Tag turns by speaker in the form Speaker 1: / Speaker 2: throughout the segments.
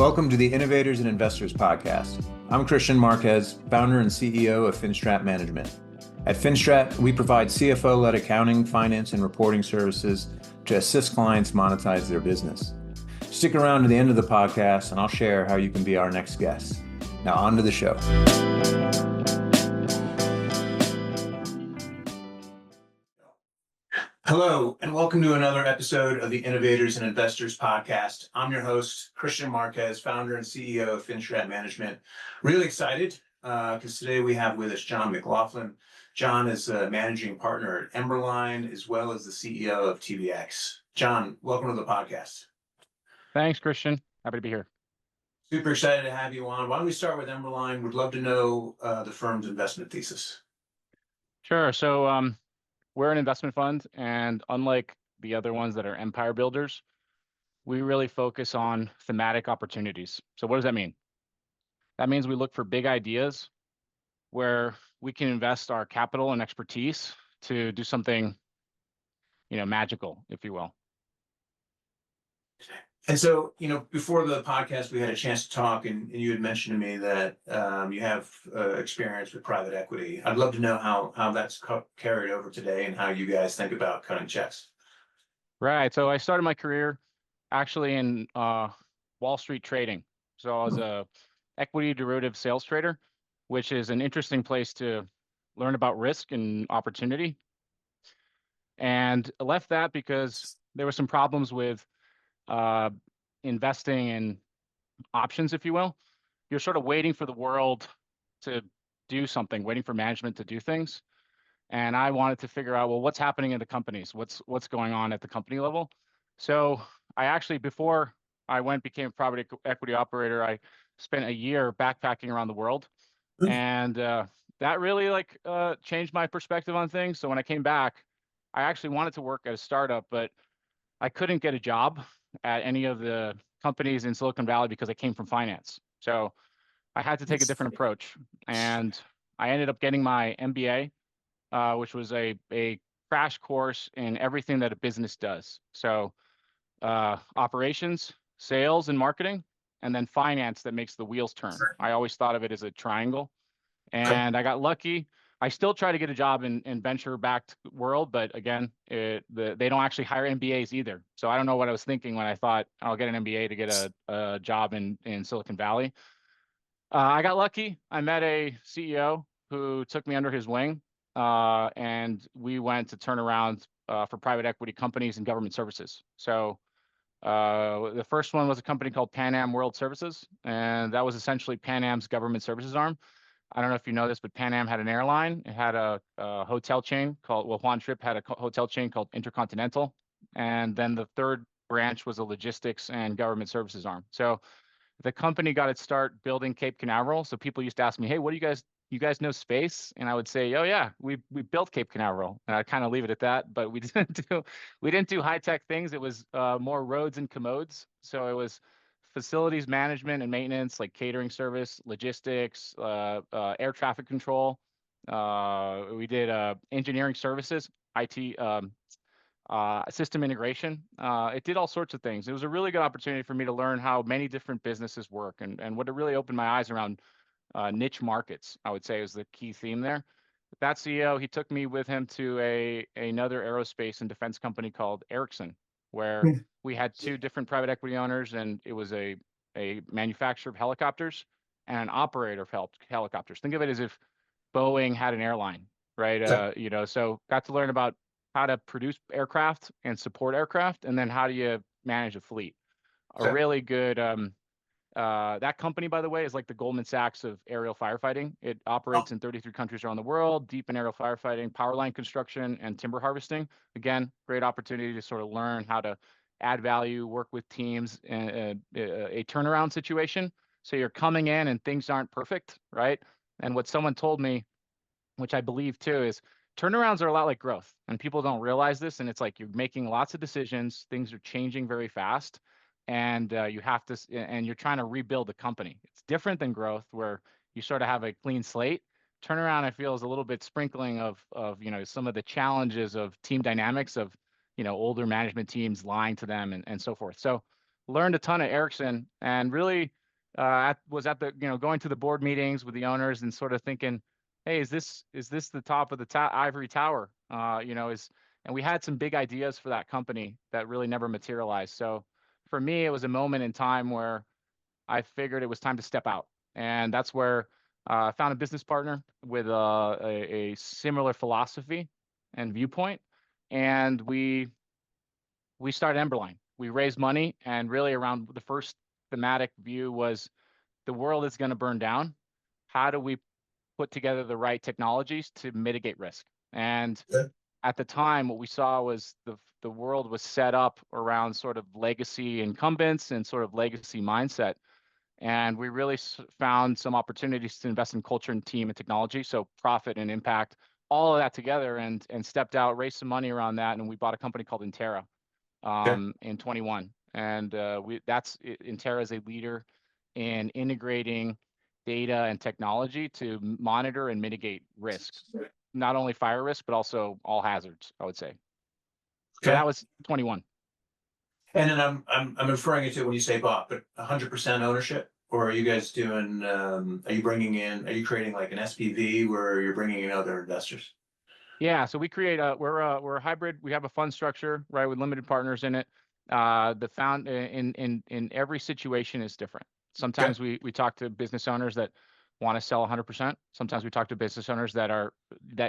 Speaker 1: Welcome to the Innovators and Investors Podcast. I'm Kristian Marquez, founder and CEO of Finstrat Management. At Finstrat, we provide CFO-led accounting, finance, and reporting services to assist clients monetize their business. Stick around to the end of the podcast, and I'll share how you can be our next guest. Now, on to the show. Hello, and welcome to another episode of the Innovators and Investors Podcast. I'm your host, Kristian Marquez, founder and CEO of Finstrat Management. Really excited because today we have with us Jon McLaughlin. Jon is a managing partner at Emberline, as well as the CEO of TBX. Jon, welcome to the podcast.
Speaker 2: Thanks, Kristian. Happy to be here.
Speaker 1: Super excited to have you on. Why don't we start with Emberline? Would love to know the firm's investment thesis.
Speaker 2: Sure. So we're an investment fund, and unlike the other ones that are empire builders, we really focus on thematic opportunities. So what does that mean? That means we look for big ideas where we can invest our capital and expertise to do something, magical, if you will.
Speaker 1: And so, before the podcast, we had a chance to talk, and you had mentioned to me that you have experience with private equity. I'd love to know how that's carried over today and how you guys think about cutting checks.
Speaker 2: Right. So I started my career actually in Wall Street trading. So I was a equity derivative sales trader, which is an interesting place to learn about risk and opportunity. And I left that because there were some problems with investing in options, if you will. You're sort of waiting for the world to do something, waiting for management to do things. And I wanted to figure out, well, what's happening in the companies? What's going on at the company level? So I actually, before I became a private equity operator, I spent a year backpacking around the world. And that really changed my perspective on things. So when I came back, I actually wanted to work at a startup, but I couldn't get a job at any of the companies in Silicon Valley because I came from finance. So I had to take a different approach. And I ended up getting my MBA, which was a crash course in everything that a business does. So operations, sales, and marketing, and then finance that makes the wheels turn. I always thought of it as a triangle. And I got lucky. I still try to get a job in venture-backed world, but again, they don't actually hire MBAs either. So I don't know what I was thinking when I thought I'll get an MBA to get a job in Silicon Valley. I got lucky. I met a CEO who took me under his wing, and we went to turn around for private equity companies and government services. So the first one was a company called Pan Am World Services, and that was essentially Pan Am's government services arm. I don't know if you know this, but Pan Am had an airline. It had a hotel chain Juan Trippe had a hotel chain called Intercontinental. And then the third branch was a logistics and government services arm. So the company got its start building Cape Canaveral. So people used to ask me, hey, what do you guys know space? And I would say, oh yeah, we built Cape Canaveral. And I'd kind of leave it at that, but we didn't do high-tech things. It was more roads and commodes. So it was facilities management and maintenance, like catering service, logistics, air traffic control. We did engineering services, IT, system integration. It did all sorts of things. It was a really good opportunity for me to learn how many different businesses work, and what it really opened my eyes around niche markets, I would say, is the key theme there. That CEO, he took me with him to another aerospace and defense company called Ericsson, where we had two different private equity owners, and it was a manufacturer of helicopters and an operator of helicopters. Think of it as if Boeing had an airline, right? So got to learn about how to produce aircraft and support aircraft, and then how do you manage a fleet. A really good, that company, by the way, is like the Goldman Sachs of aerial firefighting. It operates in 33 countries around the world, deep in aerial firefighting, power line construction, and timber harvesting. Again, great opportunity to sort of learn how to add value, work with teams in a turnaround situation. So you're coming in and things aren't perfect, right? And what someone told me, which I believe too, is turnarounds are a lot like growth, and people don't realize this. And it's like you're making lots of decisions, things are changing very fast, and you have to, and you're trying to rebuild the company. It's different than growth, where you sort of have a clean slate. Turnaround, I feel, is a little bit sprinkling of some of the challenges of team dynamics of older management teams lying to them and so forth. So learned a ton at Ericsson, and really was at the going to the board meetings with the owners and sort of thinking, hey, is this the top of the ivory tower? And we had some big ideas for that company that really never materialized. So for me, it was a moment in time where I figured it was time to step out, and that's where I found a business partner with a similar philosophy and viewpoint, and we started Emberline. We raised money, and really around the first thematic view was the world is going to burn down. How do we put together the right technologies to mitigate risk? And
Speaker 1: Yeah.
Speaker 2: at the time, what we saw was the world was set up around sort of legacy incumbents and sort of legacy mindset. And we really found some opportunities to invest in culture and team and technology, so profit and impact, all of that together, and stepped out, raised some money around that, and we bought a company called Intera
Speaker 1: Okay.
Speaker 2: in 21. And Intera is a leader in integrating data and technology to monitor and mitigate risk, not only fire risk, but also all hazards, I would say. So
Speaker 1: Okay.
Speaker 2: that was 21.
Speaker 1: And then I'm referring to when you say bought, but 100% ownership, or are you guys doing? Are you creating like an SPV where you're bringing in other investors?
Speaker 2: Yeah, so we create we're a hybrid. We have a fund structure, right, with limited partners in it. The found in every situation is different.
Speaker 1: Okay.
Speaker 2: Sometimes we talk to business owners that want to sell 100%. Sometimes we talk to business owners that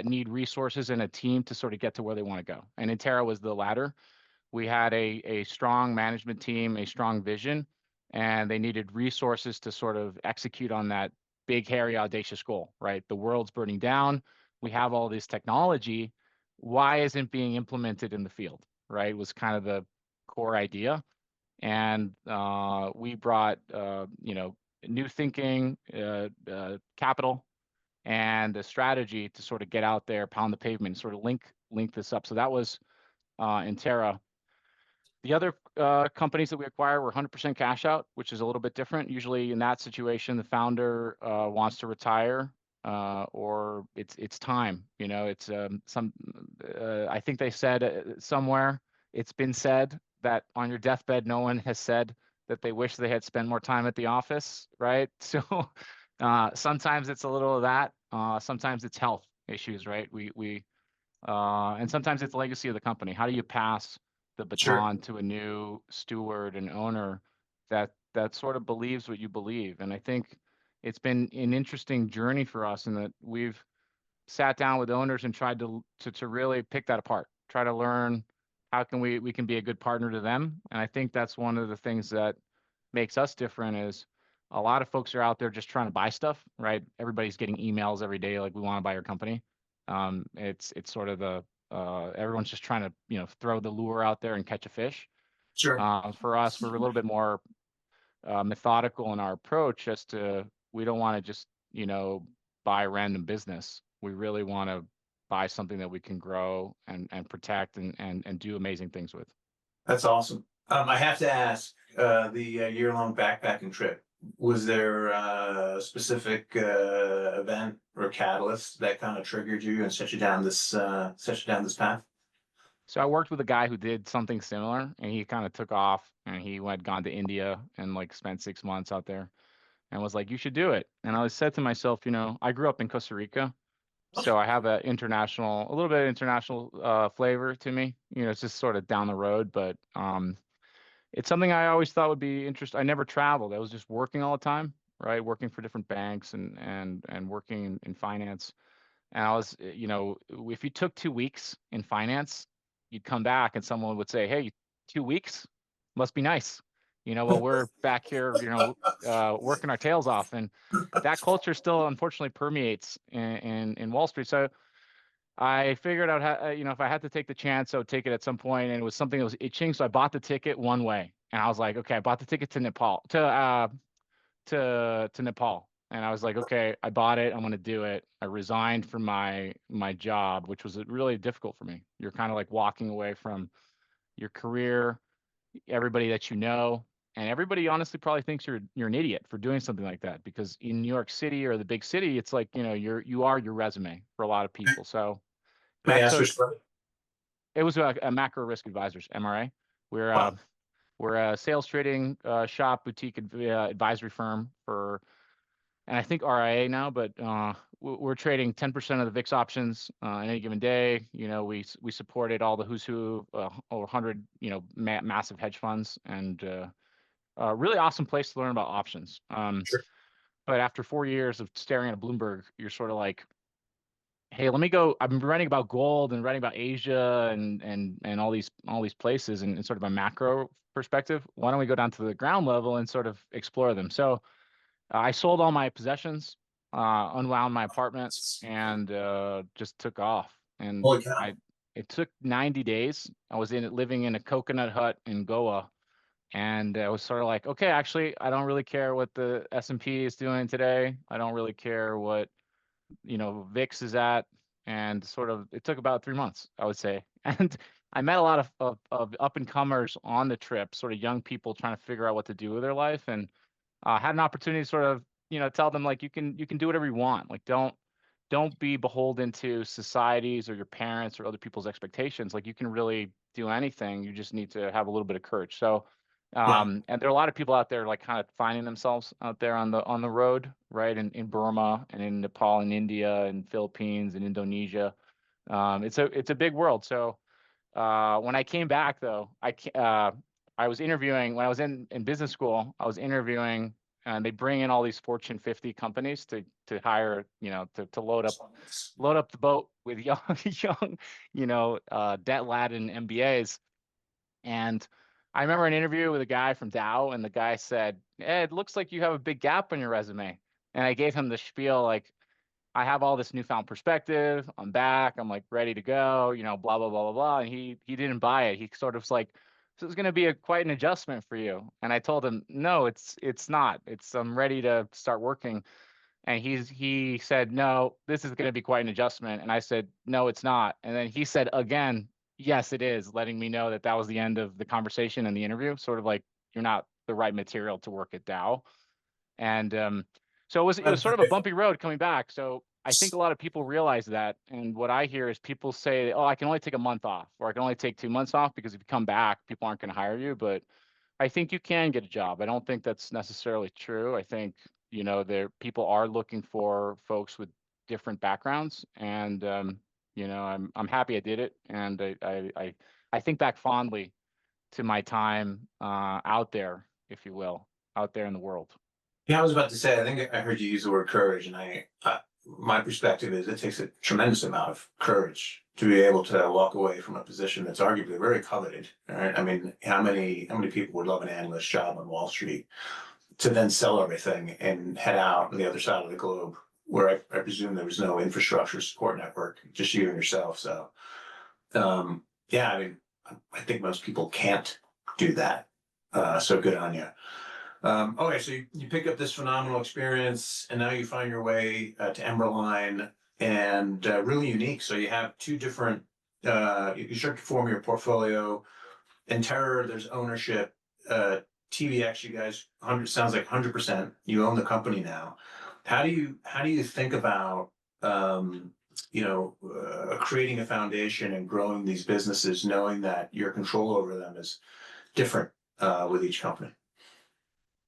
Speaker 2: need resources and a team to sort of get to where they want to go. And Intera was the latter. We had a strong management team, a strong vision, and they needed resources to sort of execute on that big, hairy, audacious goal, right? The world's burning down. We have all this technology. Why isn't being implemented in the field, right? Was kind of the core idea. And we brought, new thinking, capital, and a strategy to sort of get out there, pound the pavement, sort of link this up. So that was Intera. The other companies that we acquire were 100% cash out, which is a little bit different. Usually in that situation, the founder wants to retire or it's time. It's I think they said somewhere, it's been said that on your deathbed, no one has said that they wish they had spent more time at the office, right? So sometimes it's a little of that. Sometimes it's health issues, right? And sometimes it's the legacy of the company. How do you pass the
Speaker 1: Sure.
Speaker 2: baton to a new steward and owner that sort of believes what you believe? And I think it's been an interesting journey for us in that we've sat down with owners and tried to really pick that apart, try to learn how can we can be a good partner to them. And I think that's one of the things that makes us different is a lot of folks are out there just trying to buy stuff, right? Everybody's getting emails every day like we want to buy your company. It's sort of everyone's just trying to throw the lure out there and catch a fish.
Speaker 1: Sure.
Speaker 2: For us, we're a little bit more methodical in our approach as to we don't want to just buy a random business. We really want to buy something that we can grow and protect and do amazing things with.
Speaker 1: That's awesome. I have to ask, the year-long backpacking trip, was there a specific event or catalyst that kind of triggered you and set you down this path?
Speaker 2: So I worked with a guy who did something similar, and he kind of took off, and he went gone to India and like spent 6 months out there, and was like, "You should do it." And I said to myself, I grew up in Costa Rica, so I have a little bit of international flavor to me. It's just sort of down the road, but it's something I always thought would be interesting. I never traveled. I was just working all the time, right? Working for different banks and working in finance. And I was, if you took 2 weeks in finance, you'd come back and someone would say, "Hey, 2 weeks must be nice." Well, we're back here, working our tails off, and that culture still unfortunately permeates in Wall Street. So I figured out how, if I had to take the chance, I would take it at some point, and it was something that was itching. So I bought the ticket one way, and I was like, okay, I bought the ticket to Nepal, to Nepal, and I was like, okay, I bought it. I'm going to do it. I resigned from my job, which was really difficult for me. You're kind of like walking away from your career, everybody that and everybody honestly probably thinks you're an idiot for doing something like that, because in New York City or the big city, it's like you are your resume for a lot of people. So
Speaker 1: May I
Speaker 2: that
Speaker 1: ask
Speaker 2: took
Speaker 1: for?
Speaker 2: it was a macro risk advisors, MRA. We're
Speaker 1: Wow.
Speaker 2: We're a sales trading shop, boutique advisory firm for, and I think RIA now, but we're trading 10% of the VIX options on any given day. We supported all the who's who, over 100, massive hedge funds, and a really awesome place to learn about options.
Speaker 1: Sure.
Speaker 2: But after 4 years of staring at a Bloomberg, you're sort of like, hey, let me go. I've been writing about gold and writing about Asia and all these places and sort of a macro perspective. Why don't we go down to the ground level and sort of explore them? So I sold all my possessions, unwound my apartment, and just took off. And
Speaker 1: Holy cow.
Speaker 2: it took 90 days. I was living in a coconut hut in Goa, and I was sort of like, okay, actually, I don't really care what the S&P is doing today. I don't really care what VIX is at, and sort of it took about 3 months, I would say. And I met a lot of up and comers on the trip, sort of young people trying to figure out what to do with their life, and had an opportunity to sort of tell them like you can do whatever you want. Like don't be beholden to society's or your parents or other people's expectations. Like you can really do anything. You just need to have a little bit of courage. So
Speaker 1: Yeah.
Speaker 2: and there are a lot of people out there like kind of finding themselves out there on the road, right? In Burma and in Nepal and India and Philippines and Indonesia. It's a big world. So when I came back though, I was interviewing when I was in business school. I was interviewing, and they bring in all these Fortune 50 companies to hire, to load up the boat with young, debt laden MBAs. And I remember an interview with a guy from Dow, and the guy said, "Hey, it looks like you have a big gap on your resume." And I gave him the spiel like, I have all this newfound perspective. I'm back. I'm like ready to go, blah, blah, blah, blah, blah. And he didn't buy it. He sort of was like, "So it's going to be quite an adjustment for you." And I told him, "No, it's not. I'm ready to start working." And he said, "No, this is going to be quite an adjustment." And I said, "No, it's not." And then he said again, "Yes, it is," letting me know that that was the end of the conversation and the interview, sort of like, you're not the right material to work at Dow. And so it was sort of a bumpy road coming back. So I think a lot of people realize that. And what I hear is people say, "Oh, I can only take a month off, or I can only take 2 months off because if you come back, people aren't going to hire you." But I think you can get a job. I don't think that's necessarily true. I think, there people are looking for folks with different backgrounds, and I'm happy I did it, and I think back fondly to my time out there, if you will, out there in the world.
Speaker 1: Yeah, I was about to say, I think I heard you use the word courage, and my perspective is it takes a tremendous amount of courage to be able to walk away from a position that's arguably very coveted. Right? I mean, how many people would love an analyst job on Wall Street to then sell everything and head out on the other side of the globe, where I presume there was no infrastructure support network, just you and yourself. So, yeah, I mean, I think most people can't do that. So good on you. Okay, so you pick up this phenomenal experience, and now you find your way to Emberline, and really unique. So you have two different. You start to form your portfolio. In Terror, there's ownership. TVX, you guys, sounds like 100%. You own the company now. How do you think about creating a foundation and growing these businesses, knowing that your control over them is different with each company?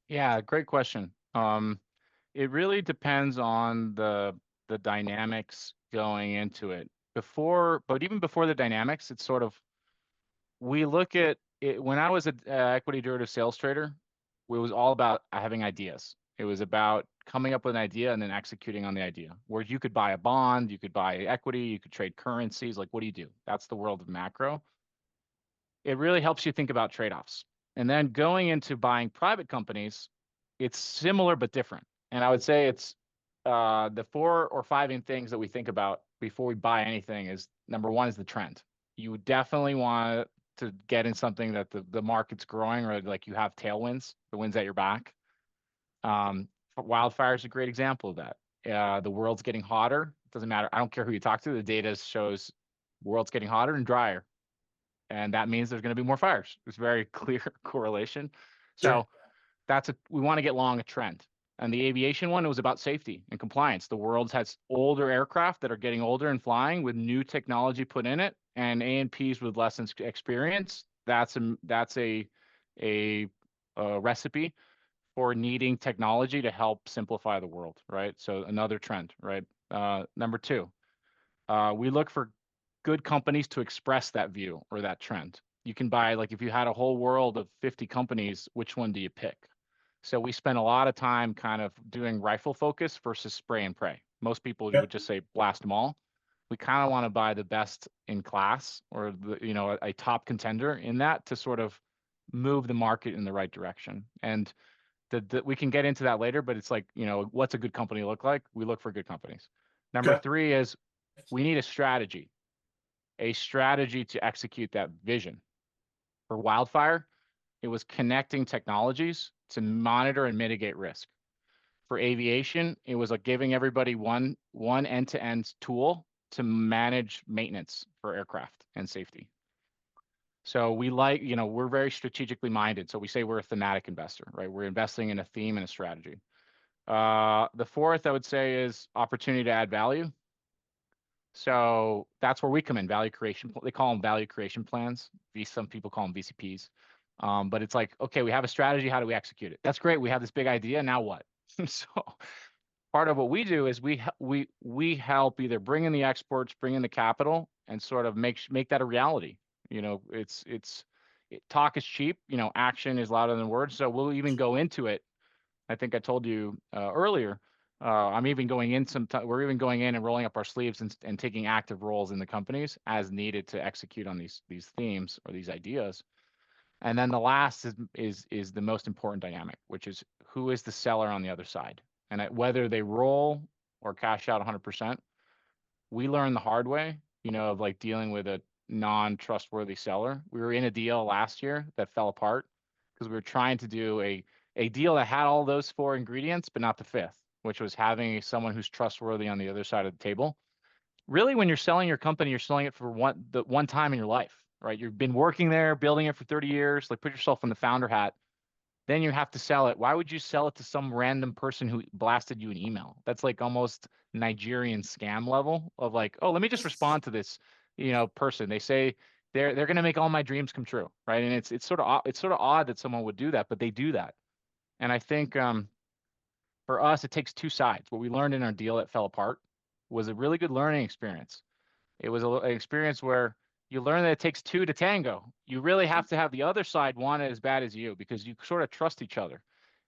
Speaker 2: Yeah, great question. It really depends on the dynamics going into it. But even before the dynamics, it's sort of, we look at it. When I was an equity derivative sales trader, it was all about having ideas. It was about coming up with an idea and then executing on the idea. Where you could buy a bond, you could buy equity, you could trade currencies. Like, what do you do? That's the world of macro. It really helps you think about trade-offs. And then going into buying private companies, it's similar but different. And I would say it's the 4 or 5 things that we think about before we buy anything is, number one is the trend. You would definitely want to get in something that the market's growing, or like you have tailwinds, the winds at your back. Wildfire is a great example of that. The world's getting hotter. It doesn't matter. I don't care who you talk to. The data shows the world's getting hotter and drier, and that means there's going to be more fires. There's very clear correlation.
Speaker 1: Sure.
Speaker 2: So we want to get long a trend. And the aviation one, it was about safety and compliance. The world has older aircraft that are getting older and flying with new technology put in it, and A&Ps with less experience. That's a a recipe for needing technology to help simplify the world, right? So another trend, right? Number two, we look for good companies to express that view or that trend. You can buy, like, if you had a whole world of 50 companies, which one do you pick? So we spend a lot of time kind of doing rifle focus versus spray and pray. Most people
Speaker 1: Yep.
Speaker 2: would just say blast them all. We kind of want to buy the best in class, or a top contender in that, to sort of move the market in the right direction. And we can get into that later, but it's like, what's a good company look like? We look for good companies. Number
Speaker 1: Okay.
Speaker 2: three is we need a strategy to execute that vision. For wildfire, it was connecting technologies to monitor and mitigate risk. For aviation, it was like giving everybody one end-to-end tool to manage maintenance for aircraft and safety. So we're very strategically minded. So we say we're a thematic investor, right? We're investing in a theme and a strategy. The fourth, I would say, is opportunity to add value. So that's where we come in, value creation. They call them value creation plans. Some people call them VCPs. But it's like, okay, we have a strategy. How do we execute it? That's great. We have this big idea. Now what? So part of what we do is we help either bring in the experts, bring in the capital, and sort of make that a reality. Talk is cheap. Action is louder than words. So we'll even go into it. I think I told you earlier. We're even going in and rolling up our sleeves and taking active roles in the companies as needed to execute on these themes or these ideas. And then the last is the most important dynamic, which is who is the seller on the other side, and whether they roll or cash out 100%. We learned the hard way, of like dealing with a non-trustworthy seller. We were in a deal last year that fell apart because we were trying to do a deal that had all those four ingredients, but not the fifth, which was having someone who's trustworthy on the other side of the table. Really, when you're selling your company, you're selling it for one time in your life, right? You've been working there, building it for 30 years, like put yourself in the founder hat. Then you have to sell it. Why would you sell it to some random person who blasted you an email? That's like almost Nigerian scam level of like, oh, let me just respond to this, person. They say they're going to make all my dreams come true, right? And it's sort of odd that someone would do that, but they do that. And I think for us, it takes two sides. What we learned in our deal that fell apart was a really good learning experience. It was an experience where you learn that it takes two to tango. You really have to have the other side want it as bad as you, because you sort of trust each other.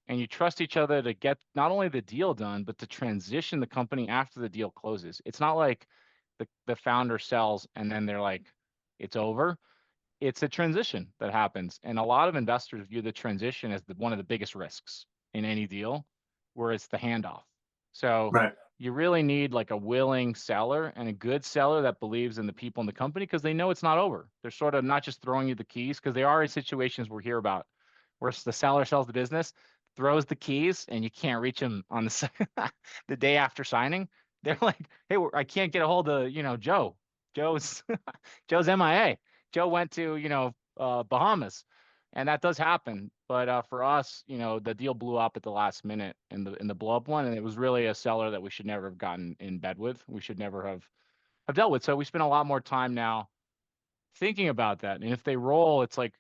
Speaker 2: And you trust each other to get not only the deal done, but to transition the company after the deal closes. It's not like the founder sells and then they're like, it's over. It's a transition that happens. And a lot of investors view the transition as one of the biggest risks in any deal, where it's the handoff. So
Speaker 1: Right.
Speaker 2: you really need like a willing seller and a good seller that believes in the people in the company, because they know it's not over. They're sort of not just throwing you the keys, because they are in situations we hear about where the seller sells the business, throws the keys, and you can't reach them on the day after signing. They're like, hey, I can't get a hold of, Joe. Joe's MIA. Joe went to, Bahamas. And that does happen. But for us, the deal blew up at the last minute in the blow up one. And it was really a seller that we should never have gotten in bed with. We should never have dealt with. So we spend a lot more time now thinking about that. And if they roll, it's like,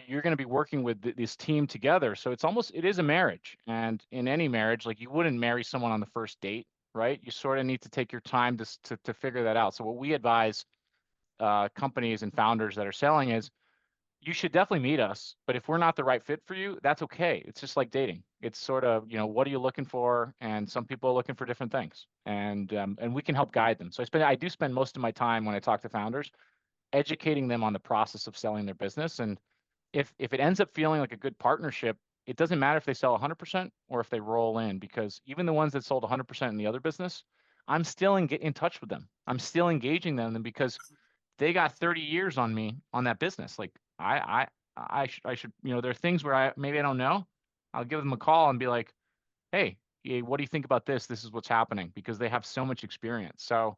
Speaker 2: you're going to be working with this team together. So it is a marriage. And in any marriage, like, you wouldn't marry someone on the first date, right? You sort of need to take your time to figure that out. So what we advise companies and founders that are selling is, you should definitely meet us, but if we're not the right fit for you, that's okay. It's just like dating. It's sort of, what are you looking for? And some people are looking for different things, and we can help guide them. So I do spend most of my time when I talk to founders, educating them on the process of selling their business. And if it ends up feeling like a good partnership, it doesn't matter if they sell 100% or if they roll in, because even the ones that sold 100% in the other business, I'm still in touch with them. I'm still engaging them, because they got 30 years on me on that business. Like, I should, there are things where maybe I don't know. I'll give them a call and be like, hey, what do you think about this? This is what's happening, because they have so much experience. So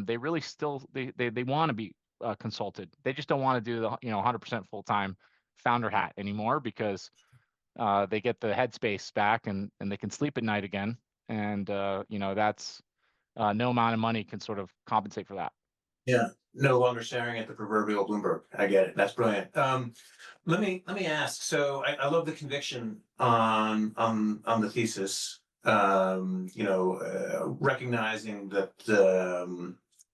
Speaker 2: they really still, they want to be consulted. They just don't want to do the 100% full-time founder hat anymore, because they get the headspace back and they can sleep at night again. And that's no amount of money can sort of compensate for that.
Speaker 1: Yeah. no longer staring at the proverbial Bloomberg. I get it. That's brilliant. Let me ask. So I love the conviction on the thesis. Recognizing that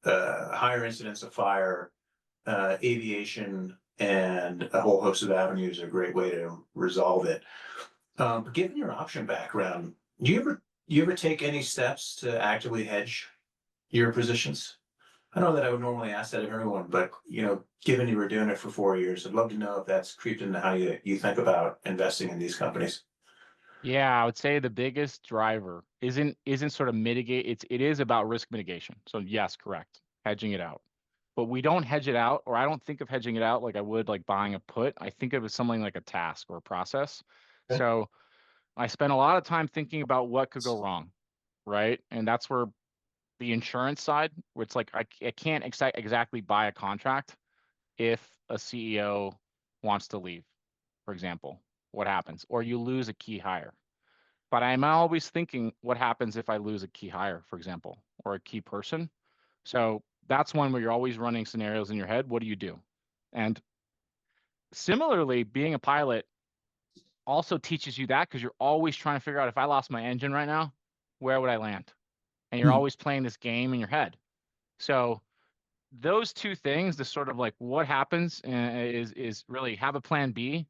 Speaker 1: higher incidence of fire, aviation, and a whole host of avenues are a great way to resolve it. But given your option background, do you ever take any steps to actively hedge your positions? I know that I would normally ask that of everyone, but given you were doing it for 4 years, I'd love to know if that's creeped into how you think about investing in these companies.
Speaker 2: Yeah, I would say the biggest driver isn't sort of mitigate. It is about risk mitigation. So yes, correct, hedging it out. But we don't hedge it out, or I don't think of hedging it out like I would like buying a put. I think of it as something like a task or a process.
Speaker 1: Okay.
Speaker 2: So I spend a lot of time thinking about what could go wrong, right? And that's where the insurance side, where it's like I can't exactly buy a contract if a CEO wants to leave, for example. What happens? Or you lose a key hire. But I'm always thinking, what happens if I lose a key hire, for example, or a key person? So that's one where you're always running scenarios in your head. What do you do? And similarly, being a pilot also teaches you that because you're always trying to figure out if I lost my engine right now, where would I land? And you're
Speaker 1: Hmm.
Speaker 2: always playing this game in your head. So those two things, the sort of like what happens is really have a plan B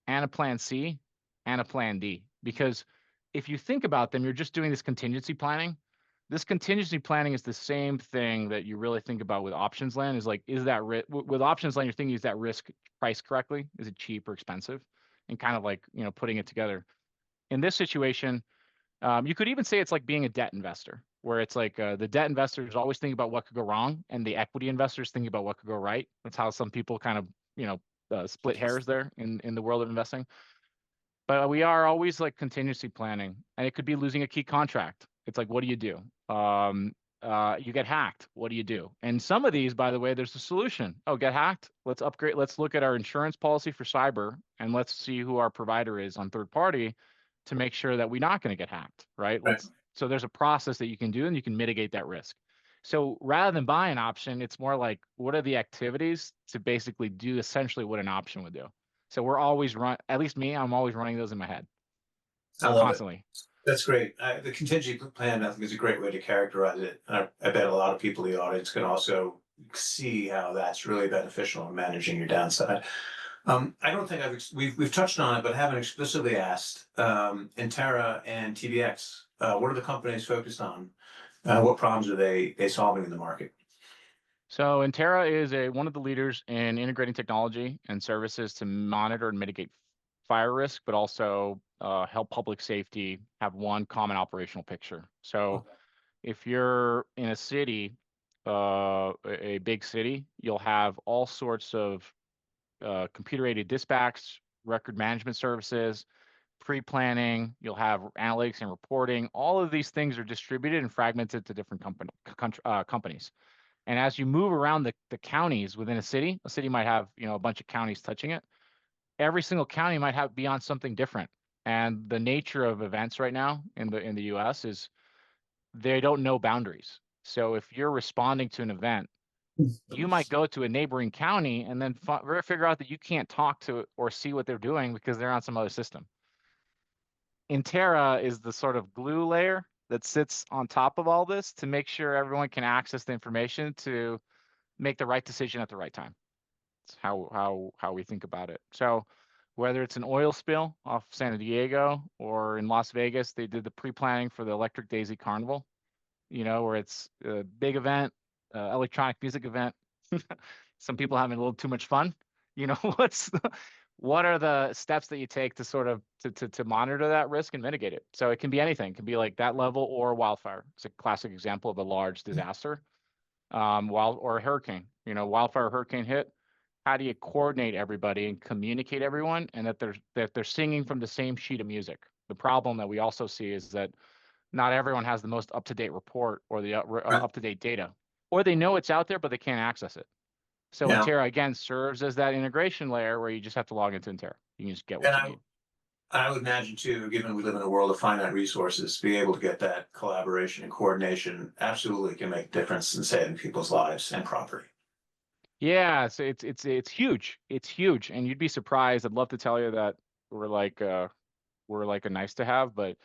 Speaker 2: and a plan C and a plan D. Because if you think about them, you're just doing this contingency planning. This contingency planning is the same thing that you really think about with options land is like, is that with options land, you're thinking, is that risk priced correctly? Is it cheap or expensive? And kind of like, putting it together. In this situation, you could even say it's like being a debt investor, where it's like the debt investors always think about what could go wrong, and the equity investors think about what could go right. That's how some people kind of, split hairs there in the world of investing. But we are always like contingency planning, and it could be losing a key contract. It's like, what do you do? You get hacked. What do you do? And some of these, by the way, there's a solution. Oh, get hacked. Let's upgrade. Let's look at our insurance policy for cyber, and let's see who our provider is on third party to make sure that we're not going to get hacked, right?
Speaker 1: Right.
Speaker 2: So there's a process that you can do, and you can mitigate that risk. So rather than buy an option, it's more like what are the activities to basically do essentially what an option would do. So we're always at least me, I'm always running those in my head
Speaker 1: I love it.
Speaker 2: constantly.
Speaker 1: That's great. The contingency plan, I think, is a great way to characterize it. I bet a lot of people in the audience can also see how that's really beneficial in managing your downside. I don't think we've touched on it, but haven't explicitly asked. Intera and TVX, what are the companies focused on? What problems are they solving in the market?
Speaker 2: So Intera is one of the leaders in integrating technology and services to monitor and mitigate fire risk, but also help public safety have one common operational picture. So if you're in a city, a big city, you'll have all sorts of computer-aided dispatch, record management services, pre-planning, you'll have analytics and reporting. All of these things are distributed and fragmented to different companies. And as you move around the counties within a city might have, a bunch of counties touching it. Every single county might be on something different. And the nature of events right now in the US is they don't know boundaries. So if you're responding to an event, you might go to a neighboring county and then figure out that you can't talk to or see what they're doing because they're on some other system. Intera is the sort of glue layer that sits on top of all this to make sure everyone can access the information to make the right decision at the right time. It's how we think about it. So whether it's an oil spill off San Diego or in Las Vegas, they did the pre-planning for the Electric Daisy Carnival, where it's a big event, electronic music event. Some people having a little too much fun. What are the steps that you take to sort of to monitor that risk and mitigate it? So it can be anything. It can be like that level or wildfire. It's a classic example of a large disaster. Or a hurricane. Wildfire, hurricane hit. How do you coordinate everybody and communicate everyone, and that they're singing from the same sheet of music? The problem that we also see is that not everyone has the most up-to-date report or the up-to-date data, or they know it's out there but they can't access it. So
Speaker 1: Yeah.
Speaker 2: Intera again serves as that integration layer where you just have to log into Intera. You can just get what
Speaker 1: And
Speaker 2: you need.
Speaker 1: I would imagine too, given we live in a world of finite resources, being able to get that collaboration and coordination absolutely can make a difference in saving people's lives and property.
Speaker 2: Yeah, so it's huge. It's huge, and you'd be surprised. I'd love to tell you that we're like a nice to have, but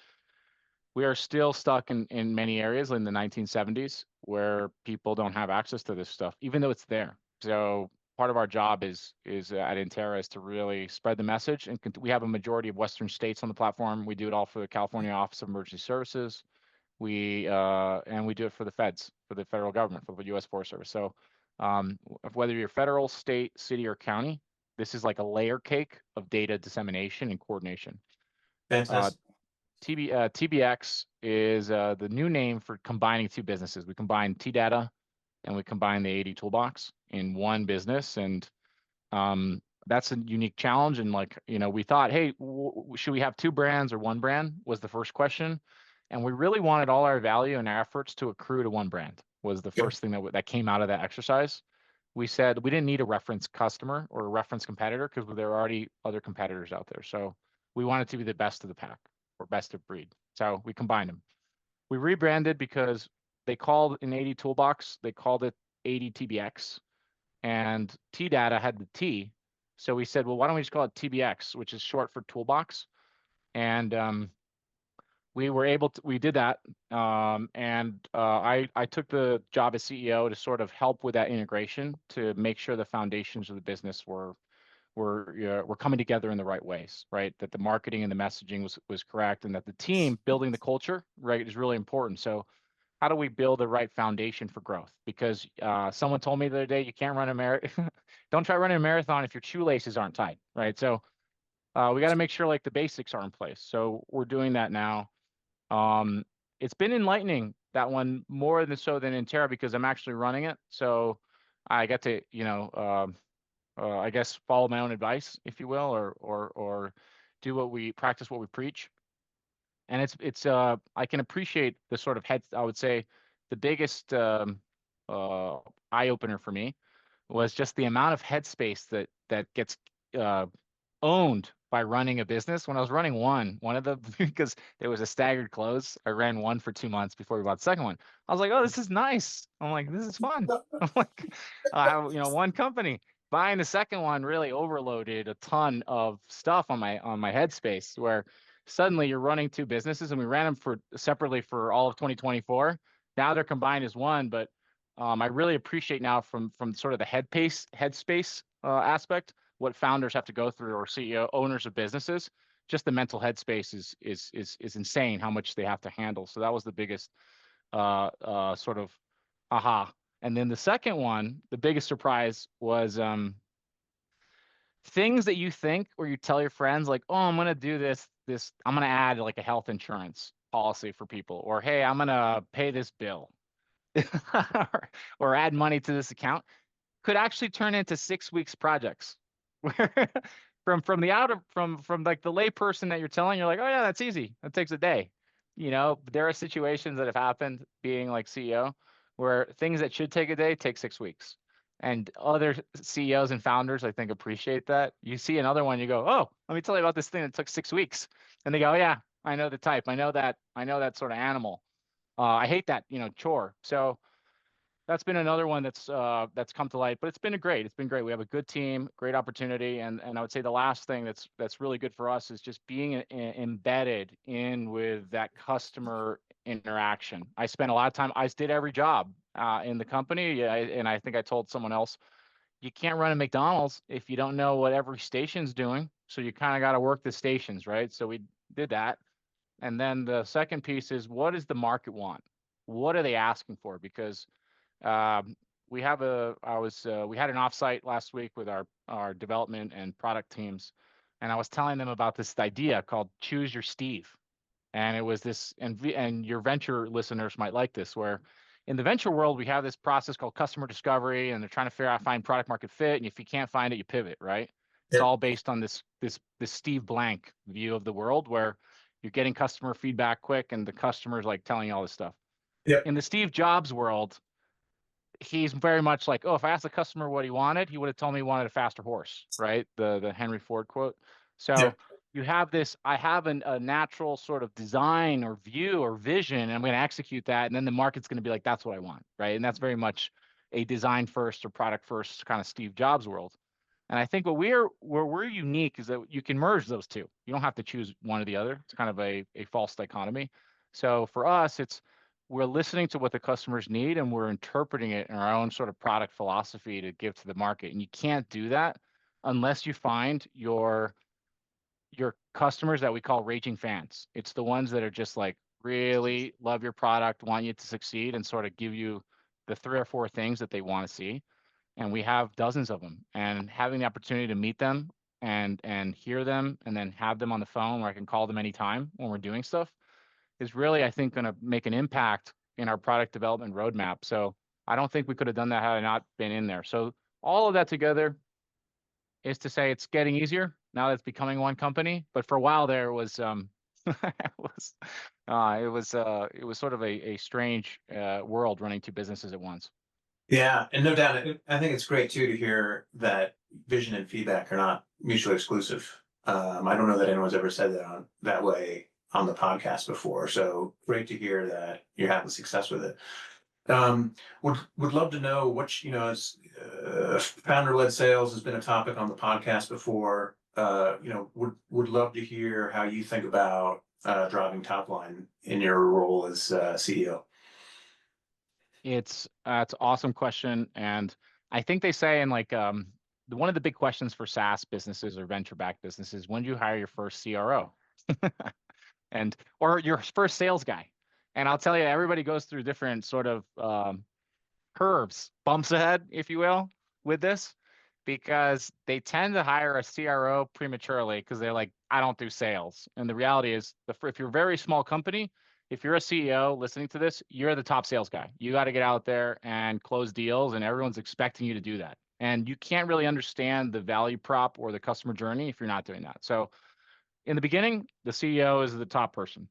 Speaker 2: we are still stuck in many areas in the 1970s where people don't have access to this stuff, even though it's there. So part of our job is at Intera is to really spread the message, and we have a majority of Western states on the platform. We do it all for the California Office of Emergency Services. And we do it for the feds, for the federal government, for the U.S. Forest Service. So whether you're federal, state, city, or county, this is like a layer cake of data dissemination and coordination. Uh,
Speaker 1: Fantastic.
Speaker 2: TBX is the new name for combining two businesses. We combine T-Data and we combine the AD Toolbox in one business, and that's a unique challenge. And like, we thought, hey, should we have two brands or one brand? Was the first question, and we really wanted all our value and our efforts to accrue to one brand. Was the
Speaker 1: Yep.
Speaker 2: first thing that came out of that exercise. We said we didn't need a reference customer or a reference competitor because there are already other competitors out there. So we wanted to be the best of the pack or best of breed. So we combined them. We rebranded because they called in AD Toolbox, they called it AD TBX, and T-Data had the T. So we said, well, why don't we just call it TBX, which is short for Toolbox? And we did that. I took the job as CEO to sort of help with that integration to make sure the foundations of the business were coming together in the right ways, right? That the marketing and the messaging was correct, and that the team building the culture, right, is really important. So how do we build the right foundation for growth? Because someone told me the other day, you can't run a marathon. Don't try running a marathon if your shoelaces aren't tied, right? So we got to make sure like the basics are in place. So we're doing that now. It's been enlightening, that one, more than so than Intera, because I'm actually running it. So I get to, I guess follow my own advice, if you will, or do practice what we preach. And I can appreciate the sort of I would say the biggest eye opener for me was just the amount of headspace that gets uh, owned by running a business. When I was running one of the because there was a staggered close, I ran one for 2 months before we bought the second one. I was like, oh, this is nice. I'm like, this is fun. I'm like, one company. Buying the second one really overloaded a ton of stuff on my headspace, where suddenly you're running two businesses, and we ran them separately for all of 2024. Now they're combined as one, but I really appreciate now from sort of the headspace aspect, what founders have to go through, or CEO owners of businesses. Just the mental headspace is insane how much they have to handle. So that was the biggest sort of aha. And then the second one, the biggest surprise was things that you think or you tell your friends like, oh, I'm gonna do this, I'm gonna add like a health insurance policy for people, or hey, I'm gonna pay this bill, or add money to this account, could actually turn into 6 weeks projects. Where from like the lay person that you're telling, you're like, oh yeah, that's easy. That takes a day. There are situations that have happened being like CEO where things that should take a day take 6 weeks. And other CEOs and founders, I think, appreciate that. You see another one, you go, oh, let me tell you about this thing that took 6 weeks. And they go, oh, yeah, I know the type. I know that sort of animal. I hate that, chore. So that's been another one that's come to light, but it's been great. It's been great. We have a good team, great opportunity, and I would say the last thing that's really good for us is just being embedded in with that customer interaction. I spent a lot of time. I did every job in the company, and I think I told someone else, you can't run a McDonald's if you don't know what every station's doing. So you kind of got to work the stations, right? So we did that, and then the second piece is, what does the market want? What are they asking for? Because we had an offsite last week with our development and product teams, and I was telling them about this idea called Choose Your Steve. And it was this, and your venture listeners might like this, where in the venture world, we have this process called customer discovery, and they're trying to find product market fit. And if you can't find it, you pivot, right? It's
Speaker 1: Yep.
Speaker 2: all based on this Steve Blank view of the world, where you're getting customer feedback quick, and the customer's like telling you all this stuff.
Speaker 1: Yep.
Speaker 2: In the Steve Jobs world, he's very much like, oh, if I asked the customer what he wanted, he would have told me he wanted a faster horse, right? The Henry Ford quote. So
Speaker 1: Yep.
Speaker 2: you have this, I have a natural sort of design or view or vision, and I'm going to execute that. And then the market's going to be like, that's what I want, right? And that's very much, a design first or product first kind of Steve Jobs world. And I think where we're unique is that you can merge those two. You don't have to choose one or the other. It's kind of a false dichotomy. So for us, we're listening to what the customers need and we're interpreting it in our own sort of product philosophy to give to the market. And you can't do that unless you find your customers that we call raging fans. It's the ones that are just like really love your product, want you to succeed, and sort of give you the 3 or 4 things that they want to see. And we have dozens of them. And having the opportunity to meet them and hear them and then have them on the phone where I can call them anytime when we're doing stuff is really, I think, going to make an impact in our product development roadmap. So I don't think we could have done that had I not been in there. So all of that together is to say it's getting easier now that it's becoming one company. But for a while there was it was sort of a strange world running 2 businesses at once.
Speaker 1: Yeah, and no doubt, I think it's great too to hear that vision and feedback are not mutually exclusive. I don't know that anyone's ever said that way on the podcast before. So great to hear that you're having success with it. Would love to know what as founder-led sales has been a topic on the podcast before. Would love to hear how you think about driving top line in your role as CEO.
Speaker 2: It's an awesome question, and I think they say in like one of the big questions for SaaS businesses or venture-backed businesses: when do you hire your first CRO, or your first sales guy? And I'll tell you, everybody goes through different sort of curves, bumps ahead, if you will, with this, because they tend to hire a CRO prematurely because they're like, I don't do sales. And the reality is, if you're a very small company, if you're a CEO listening to this, you're the top sales guy. You got to get out there and close deals, and everyone's expecting you to do that. And you can't really understand the value prop or the customer journey if you're not doing that. So in the beginning, the CEO is the top person.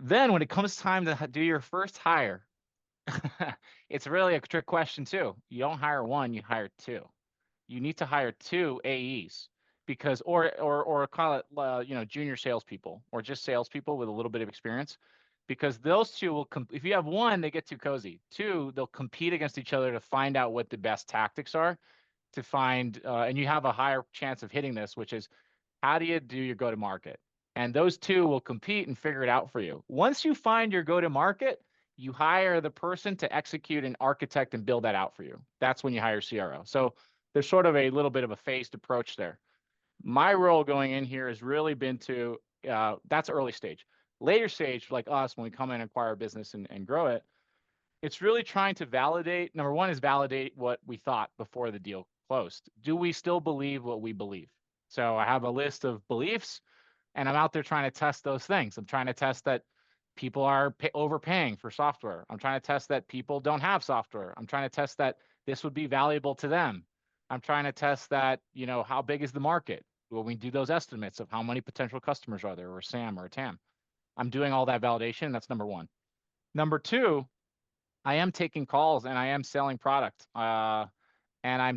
Speaker 2: Then when it comes time to do your first hire, it's really a trick question too. You don't hire one, you hire 2. You need to hire 2 AEs because, or call it, junior salespeople or just salespeople with a little bit of experience, because those 2 will, if you have 1, they get too cozy. 2, they'll compete against each other to find out what the best tactics are to find, and you have a higher chance of hitting this, which is how do you do your go-to-market? And those 2 will compete and figure it out for you. Once you find your go-to-market, you hire the person to execute and architect and build that out for you. That's when you hire CRO. So there's sort of a little bit of a phased approach there. My role going in here has really been to, that's early stage. Later stage, like us, when we come in and acquire a business and grow it, it's really trying to validate. Number one is validate what we thought before the deal closed. Do we still believe what we believe? So I have a list of beliefs, and I'm out there trying to test those things. I'm trying to test that people are overpaying for software. I'm trying to test that people don't have software. I'm trying to test that this would be valuable to them. I'm trying to test that, how big is the market? When we do those estimates of how many potential customers are there, or SAM or a TAM. I'm doing all that validation. That's number 1. Number 2, I am taking calls and I am selling product. And I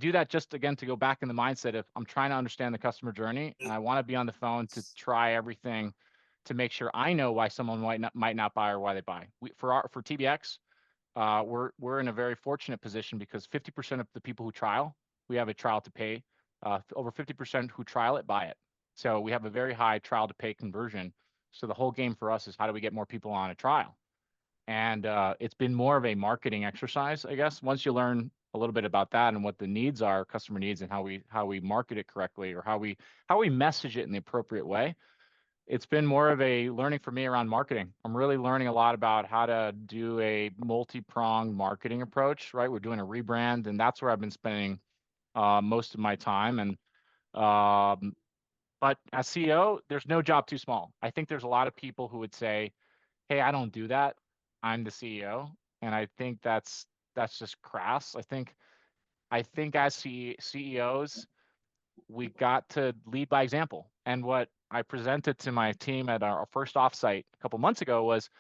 Speaker 2: do that just again to go back in the mindset of I'm trying to understand the customer journey, and I want to be on the phone to try everything to make sure I know why someone might not buy or why they buy. For TBX, we're in a very fortunate position because 50% of the people who trial, we have a trial to pay. Over 50% who trial it buy it. So we have a very high trial to pay conversion. So the whole game for us is how do we get more people on a trial? And it's been more of a marketing exercise, I guess. Once you learn a little bit about that and what the needs are, customer needs, and how we market it correctly, or how we message it in the appropriate way, it's been more of a learning for me around marketing. I'm really learning a lot about how to do a multi-pronged marketing approach, right? We're doing a rebrand, and that's where I've been spending most of my time. And but as CEO, there's no job too small. I think there's a lot of people who would say, hey, I don't do that. I'm the CEO. And I think that's just crass. I think as CEOs, we got to lead by example. And what I presented to my team at our first offsite a couple months ago was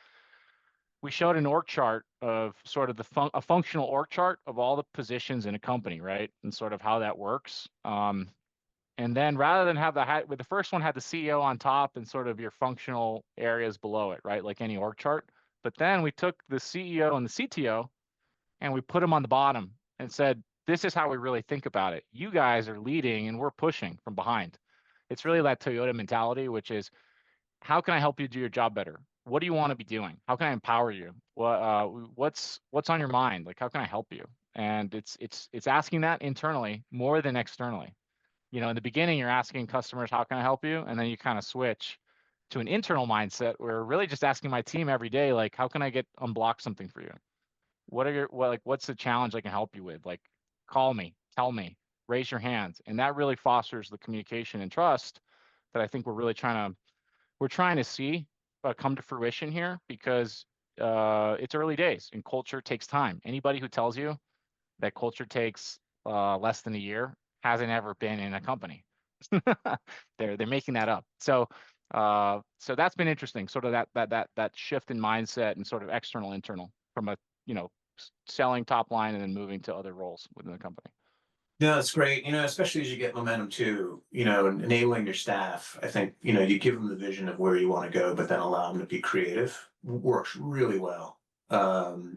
Speaker 2: we showed an org chart of sort of a functional org chart of all the positions in a company, right? And sort of how that works. And then rather than have the first one had the CEO on top and sort of your functional areas below it, right? Like any org chart. But then we took the CEO and the CTO and we put them on the bottom and said, this is how we really think about it. You guys are leading and we're pushing from behind. It's really that Toyota mentality, which is, how can I help you do your job better? What do you want to be doing? How can I empower you? What's on your mind? Like, how can I help you? And it's asking that internally more than externally. In the beginning, you're asking customers, how can I help you? And then you kind of switch to an internal mindset where we're really just asking my team every day, like, how can I unblock something for you? What's the challenge I can help you with? Like, call me, tell me, raise your hands. And that really fosters the communication and trust that I think we're trying to see come to fruition here, because it's early days and culture takes time. Anybody who tells you that culture takes less than a year hasn't ever been in a company. They're making that up. So that's been interesting, sort of that shift in mindset and sort of external internal from a selling top line and then moving to other roles within the company.
Speaker 1: No, that's great. Especially as you get momentum too, and enabling your staff. I think, you give them the vision of where you want to go, but then allow them to be creative works really well. I've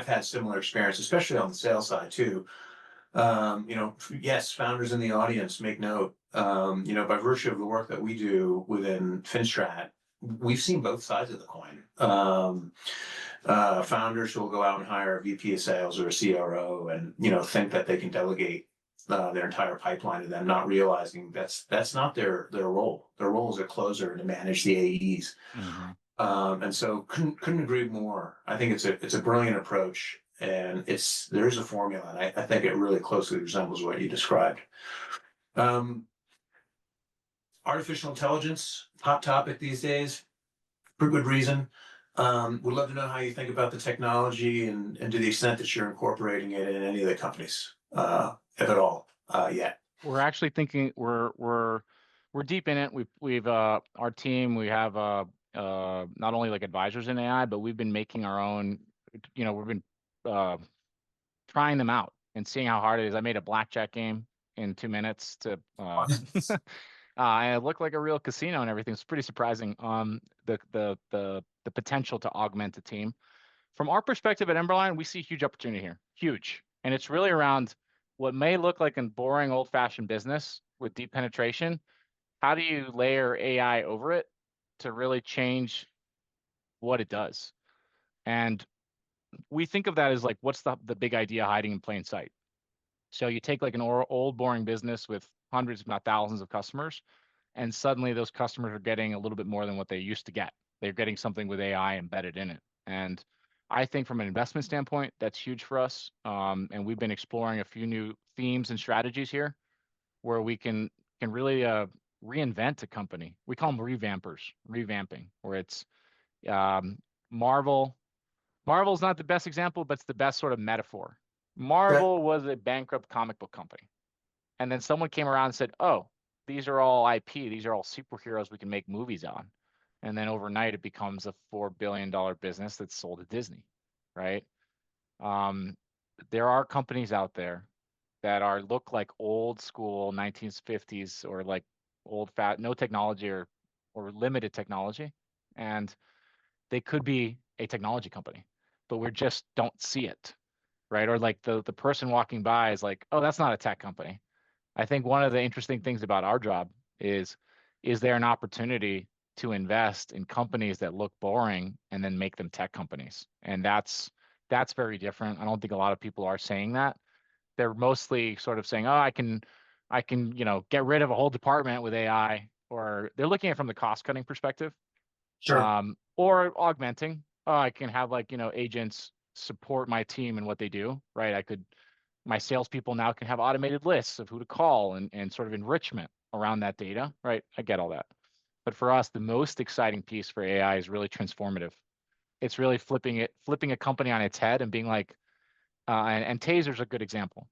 Speaker 1: had similar experience, especially on the sales side too. Yes, founders in the audience, make note. By virtue of the work that we do within Finstrat, we've seen both sides of the coin. Founders who will go out and hire a VP of sales or a CRO and, think that they can delegate their entire pipeline to them, not realizing that's not their role. Their role is a closer to manage the AEs.
Speaker 2: Mm-hmm.
Speaker 1: And so couldn't agree more. I think it's a brilliant approach, and there is a formula, and I think it really closely resembles what you described. Artificial intelligence, hot topic these days, for good reason. Would love to know how you think about the technology and to the extent that you're incorporating it in any of the companies, if at all, yet.
Speaker 2: We're actually thinking we're deep in it. We've our team, we have not only like advisors in AI, but we've been making our own. We've been trying them out and seeing how hard it is. I made a blackjack game in 2 minutes to and it looked like a real casino and everything. It's pretty surprising. The potential to augment the team. From our perspective at Emberline, we see huge opportunity here, huge, and it's really around what may look like a boring, old-fashioned business with deep penetration. How do you layer AI over it to really change what it does? And we think of that as like, what's the big idea hiding in plain sight? So you take like an old, boring business with hundreds, if not thousands of customers, and suddenly those customers are getting a little bit more than what they used to get. They're getting something with AI embedded in it. And I think from an investment standpoint, that's huge for us. And we've been exploring a few new themes and strategies here where we can really reinvent a company. We call them revamping, where it's Marvel. Marvel's not the best example, but it's the best sort of metaphor. Marvel was a bankrupt comic book company. And then someone came around and said, oh, these are all IP. These are all superheroes we can make movies on. And then overnight, it becomes a $4 billion business that's sold to Disney, right? There are companies out there that look like old school 1950s or like no technology or limited technology. And they could be a technology company, but we just don't see it, right? Or like the person walking by is like, oh, that's not a tech company. I think one of the interesting things about our job is there an opportunity to invest in companies that look boring and then make them tech companies? And that's very different. I don't think a lot of people are saying that. They're mostly sort of saying, oh, I can get rid of a whole department with AI, or they're looking at it from the cost cutting perspective.
Speaker 1: Sure.
Speaker 2: Or augmenting. Oh, I can have agents support my team and what they do, right? My salespeople now can have automated lists of who to call and sort of enrichment around that data, right? I get all that. But for us, the most exciting piece for AI is really transformative. It's really flipping a company on its head and being like, and Taser's a good example.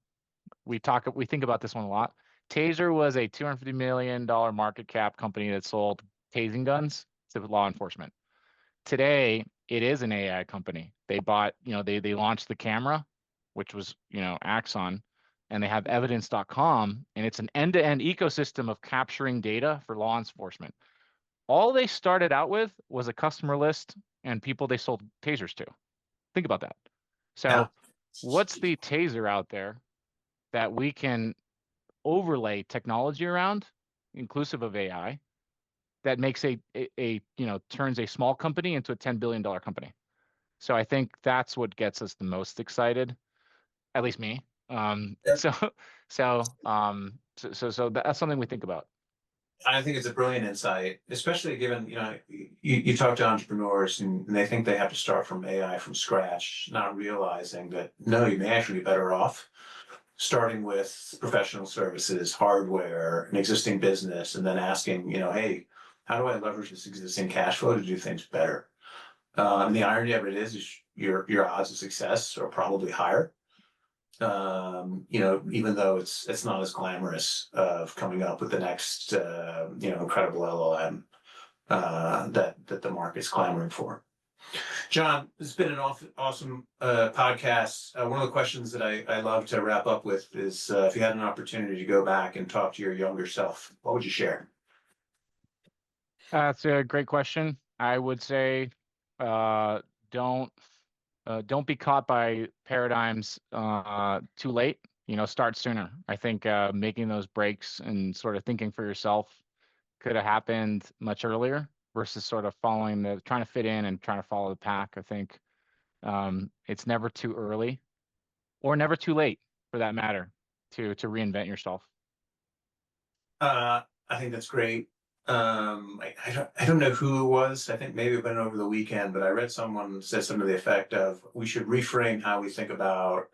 Speaker 2: We think about this one a lot. Taser was a $250 million market cap company that sold tasing guns to law enforcement. Today, it is an AI company. They bought, they launched the camera, which was, Axon, and they have evidence.com, and it's an end-to-end ecosystem of capturing data for law enforcement. All they started out with was a customer list and people they sold tasers to. Think about that. So
Speaker 1: Yeah.
Speaker 2: what's the taser out there that we can overlay technology around, inclusive of AI, that makes turns a small company into a $10 billion company? So I think that's what gets us the most excited, at least me.
Speaker 1: Yeah.
Speaker 2: So that's something we think about.
Speaker 1: I think it's a brilliant insight, especially given, you talk to entrepreneurs and they think they have to start from AI from scratch, not realizing that no, you may actually be better off starting with professional services, hardware, an existing business, and then asking, hey, how do I leverage this existing cash flow to do things better? And the irony of it is your odds of success are probably higher. Even though it's not as glamorous of coming up with the next, incredible LLM that the market's clamoring for. Jon, this has been an awesome podcast. One of the questions that I love to wrap up with is if you had an opportunity to go back and talk to your younger self, what would you share?
Speaker 2: That's a great question. I would say, don't be caught by paradigms too late. Start sooner. I think making those breaks and sort of thinking for yourself could have happened much earlier versus sort of trying to fit in and trying to follow the pack. I think it's never too early or never too late, for that matter, to reinvent yourself.
Speaker 1: I think that's great. I don't know who it was. I think maybe it went over the weekend, but I read someone say something to the effect of we should reframe how we think about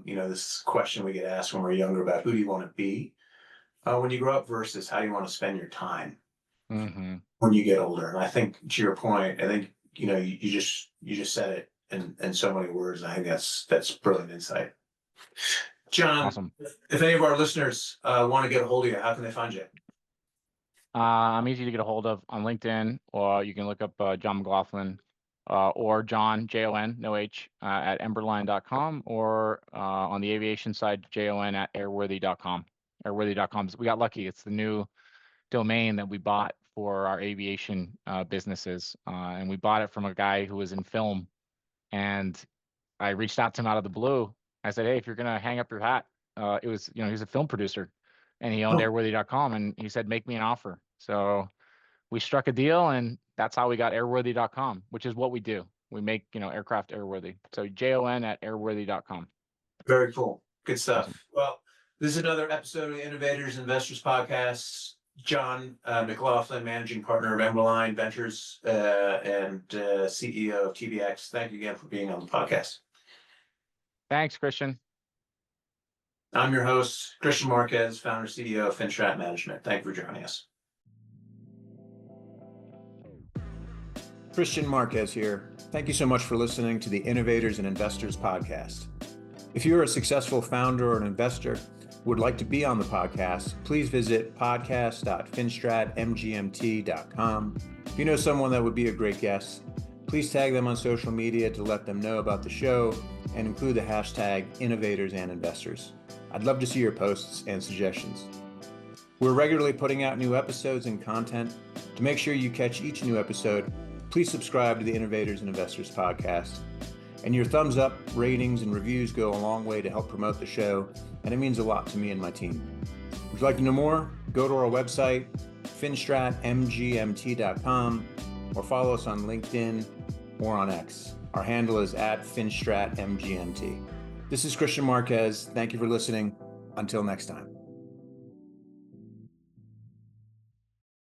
Speaker 1: this question we get asked when we're younger about who do you want to be when you grow up versus how do you want to spend your time when you get older. And I think to your point, I think you just said it in so many words. I think that's brilliant insight. Jon,
Speaker 2: Awesome.
Speaker 1: If any of our listeners want to get a hold of you, how can they find you?
Speaker 2: I'm easy to get a hold of on LinkedIn, or you can look up Jon McLaughlin or Jon, Jon, no H, at Emberline.com, or on the aviation side, Jon at airworthy.com. Airworthy.com. We got lucky. It's the new domain that we bought for our aviation businesses. And we bought it from a guy who was in film. And I reached out to him out of the blue. I said, hey, if you're going to hang up your hat, it was, he was a film producer and he owned airworthy.com, and he said, make me an offer. So we struck a deal, and that's how we got airworthy.com, which is what we do. We make, aircraft airworthy. So Jon at airworthy.com.
Speaker 1: Very cool. Good stuff.
Speaker 2: Awesome.
Speaker 1: Well, this is another episode of the Innovators Investors Podcast. Jon McLaughlin, managing partner of Emberline Ventures and CEO of TBX. Thank you again for being on the podcast.
Speaker 2: Thanks, Kristian.
Speaker 1: I'm your host, Kristian Marquez, founder CEO of Finstrat Management. Thank you for joining us. Kristian Marquez here. Thank you so much for listening to the Innovators and Investors Podcast. If you're a successful founder or an investor who would like to be on the podcast, please visit podcast.finstratmgmt.com. If you know someone that would be a great guest, please tag them on social media to let them know about the show and include the hashtag Innovators and Investors. I'd love to see your posts and suggestions. We're regularly putting out new episodes and content. To make sure you catch each new episode, please subscribe to the Innovators and Investors Podcast. And your thumbs up, ratings, and reviews go a long way to help promote the show, and it means a lot to me and my team. Would you like to know more? Go to our website, finstratmgmt.com, or follow us on LinkedIn or on X. Our handle is @finstratmgmt. This is Kristian Marquez. Thank you for listening. Until next time.